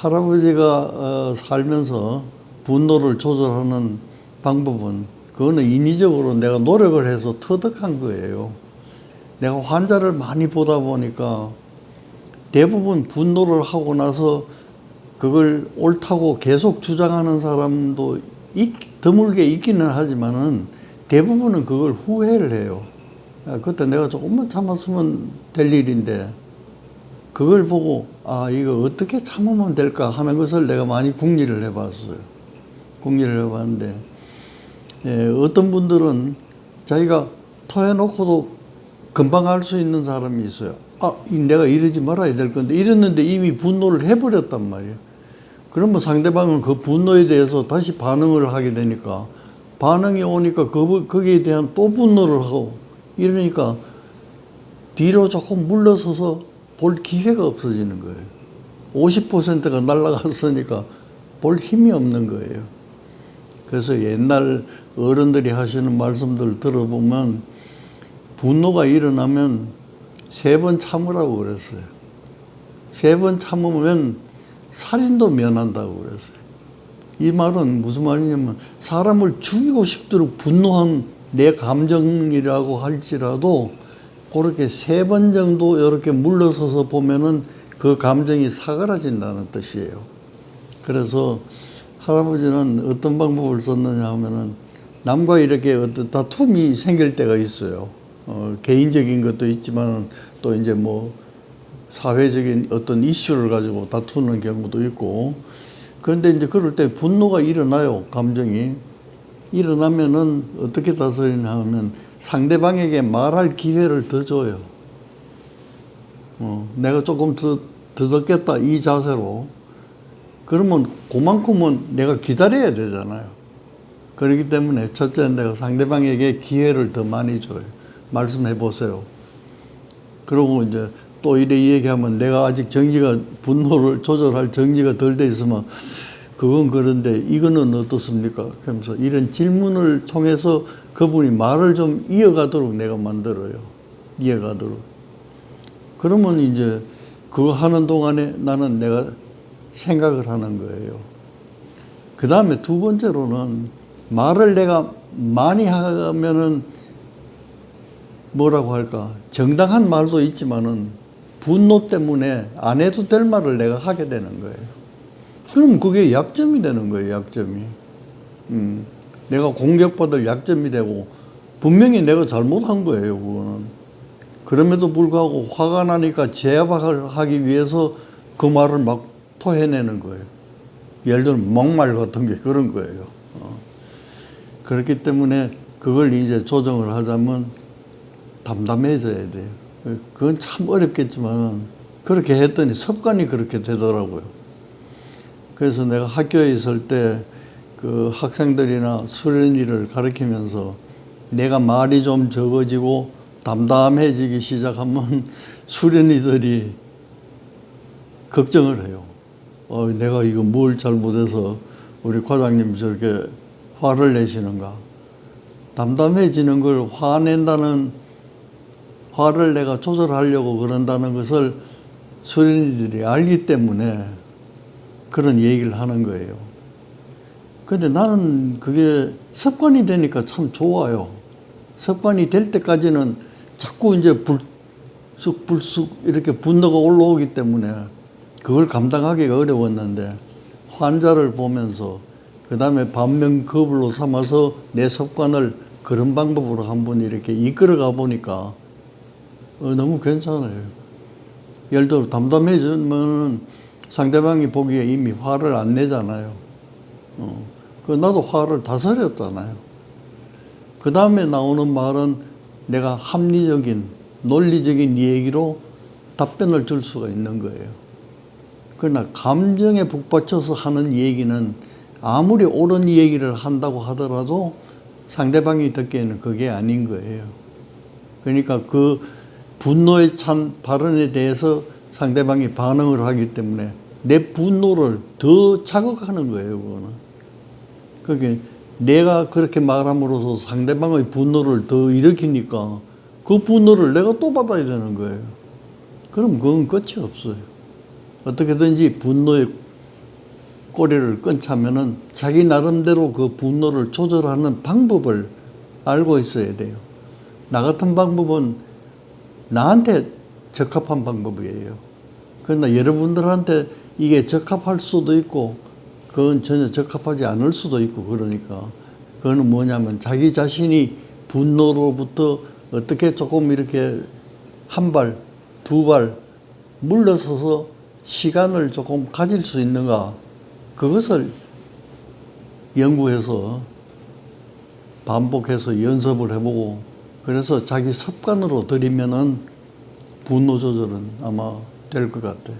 할아버지가 살면서 분노를 조절하는 방법은 그거는 인위적으로 내가 노력을 해서 터득한 거예요. 내가 환자를 많이 보다 보니까 대부분 분노를 하고 나서 그걸 옳다고 계속 주장하는 사람도 드물게 있기는 하지만은 대부분은 그걸 후회를 해요. 그때 내가 조금만 참았으면 될 일인데 그걸 보고 이거 어떻게 참으면 될까 하는 것을 내가 많이 궁리를 해봤어요. 궁리를 해봤는데 어떤 분들은 자기가 토해놓고도 금방 알 수 있는 사람이 있어요. 내가 이러지 말아야 될 건데 이랬는데 이미 분노를 해버렸단 말이에요. 그러면 상대방은 그 분노에 대해서 다시 반응을 하게 되니까 반응이 오니까 거기에 대한 또 분노를 하고 이러니까 뒤로 조금 물러서서 볼 기회가 없어지는 거예요. 50%가 날아갔으니까 볼 힘이 없는 거예요. 그래서 옛날 어른들이 하시는 말씀들 들어보면 분노가 일어나면 3번 참으라고 그랬어요. 3번 참으면 살인도 면한다고 그랬어요. 이 말은 무슨 말이냐면 사람을 죽이고 싶도록 분노한 내 감정이라고 할지라도 그렇게 3번 정도 이렇게 물러서서 보면은 그 감정이 사그라진다는 뜻이에요. 그래서 할아버지는 어떤 방법을 썼느냐 하면은 남과 이렇게 어떤 다툼이 생길 때가 있어요. 개인적인 것도 있지만 또 이제 뭐 사회적인 어떤 이슈를 가지고 다투는 경우도 있고, 그런데 이제 그럴 때 분노가 일어나요. 감정이 일어나면은 어떻게 다스리냐 하면 상대방에게 말할 기회를 더 줘요. 내가 조금 더 듣겠다 이 자세로. 그러면 그만큼은 내가 기다려야 되잖아요. 그렇기 때문에 첫째는 내가 상대방에게 기회를 더 많이 줘요. 말씀해 보세요. 그러고 이제 또 이래 얘기하면 내가 아직 분노를 조절할 정지가 덜 돼 있으면 그건 그런데 이거는 어떻습니까? 그러면서 이런 질문을 통해서 그분이 말을 좀 이어가도록 내가 만들어요. 이어가도록. 그러면 이제 그거 하는 동안에 나는 내가 생각을 하는 거예요. 그 다음에 두 번째로는 말을 내가 많이 하면은 뭐라고 할까? 정당한 말도 있지만은 분노 때문에 안 해도 될 말을 내가 하게 되는 거예요. 그럼 그게 약점이 되는 거예요, 약점이. 내가 공격받을 약점이 되고 분명히 내가 잘못한 거예요, 그거는. 그럼에도 불구하고 화가 나니까 제압을 하기 위해서 그 말을 막 토해내는 거예요. 예를 들면 막말 같은 게 그런 거예요. 그렇기 때문에 그걸 이제 조정을 하자면 담담해져야 돼요. 그건 참 어렵겠지만 그렇게 했더니 습관이 그렇게 되더라고요. 그래서 내가 학교에 있을 때 그 학생들이나 수련이를 가르치면서 내가 말이 좀 적어지고 담담해지기 시작하면 수련이들이 걱정을 해요. 내가 이거 뭘 잘못해서 우리 과장님이 저렇게 화를 내시는가. 담담해지는 걸 화를 내가 조절하려고 그런다는 것을 수련이들이 알기 때문에 그런 얘기를 하는 거예요. 근데 나는 그게 습관이 되니까 참 좋아요. 습관이 될 때까지는 자꾸 이제 불쑥 이렇게 분노가 올라오기 때문에 그걸 감당하기가 어려웠는데 환자를 보면서 그 다음에 반면교불로 삼아서 내 습관을 그런 방법으로 한번 이렇게 이끌어가 보니까 너무 괜찮아요. 예를 들어 담담해지면 상대방이 보기에 이미 화를 안 내잖아요. 나도 화를 다스렸잖아요. 그 다음에 나오는 말은 내가 합리적인 논리적인 얘기로 답변을 줄 수가 있는 거예요. 그러나 감정에 북받쳐서 하는 얘기는 아무리 옳은 얘기를 한다고 하더라도 상대방이 듣기에는 그게 아닌 거예요. 그러니까 그 분노에 찬 발언에 대해서 상대방이 반응을 하기 때문에 내 분노를 더 자극하는 거예요, 그거는. 그게 내가 그렇게 말함으로써 상대방의 분노를 더 일으키니까 그 분노를 내가 또 받아야 되는 거예요. 그럼 그건 끝이 없어요. 어떻게든지 분노에 꼬리를 끊자면은 자기 나름대로 그 분노를 조절하는 방법을 알고 있어야 돼요. 나 같은 방법은 나한테 적합한 방법이에요. 그러나 여러분들한테 이게 적합할 수도 있고 그건 전혀 적합하지 않을 수도 있고 그러니까 그거는 뭐냐면 자기 자신이 분노로부터 어떻게 조금 이렇게 한 발, 두 발 물러서서 시간을 조금 가질 수 있는가 그것을 연구해서 반복해서 연습을 해보고 그래서 자기 습관으로 들이면은 분노 조절은 아마 될 것 같아요.